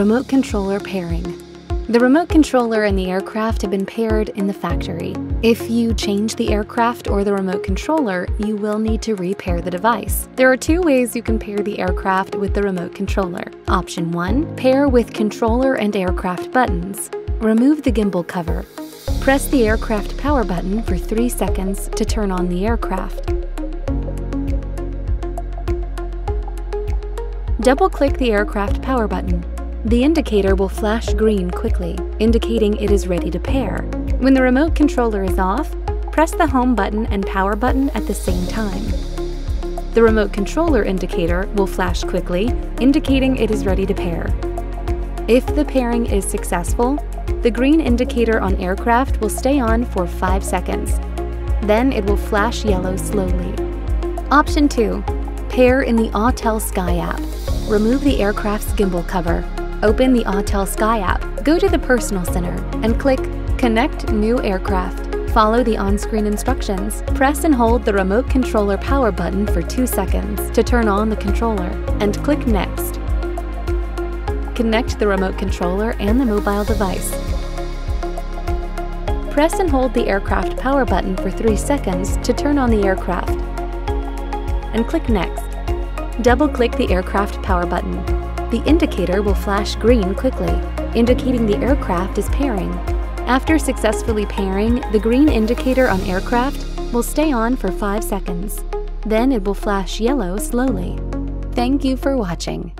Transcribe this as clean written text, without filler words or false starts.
Remote controller pairing. The remote controller and the aircraft have been paired in the factory. If you change the aircraft or the remote controller, you will need to repair the device. There are two ways you can pair the aircraft with the remote controller. Option 1. Pair with controller and aircraft buttons. Remove the gimbal cover. Press the aircraft power button for 3 seconds to turn on the aircraft. Double-click the aircraft power button. The indicator will flash green quickly, indicating it is ready to pair. When the remote controller is off, press the home button and power button at the same time. The remote controller indicator will flash quickly, indicating it is ready to pair. If the pairing is successful, the green indicator on aircraft will stay on for 5 seconds. Then it will flash yellow slowly. Option 2. Pair in the Autel Sky app. Remove the aircraft's gimbal cover. Open the Autel Sky app, go to the Personal Center, and click Connect New Aircraft. Follow the on-screen instructions. Press and hold the remote controller power button for 2 seconds to turn on the controller, and click Next. Connect the remote controller and the mobile device. Press and hold the aircraft power button for 3 seconds to turn on the aircraft, and click Next. Double-click the aircraft power button. The indicator will flash green quickly, indicating the aircraft is pairing. After successfully pairing, the green indicator on aircraft will stay on for 5 seconds. Then it will flash yellow slowly. Thank you for watching.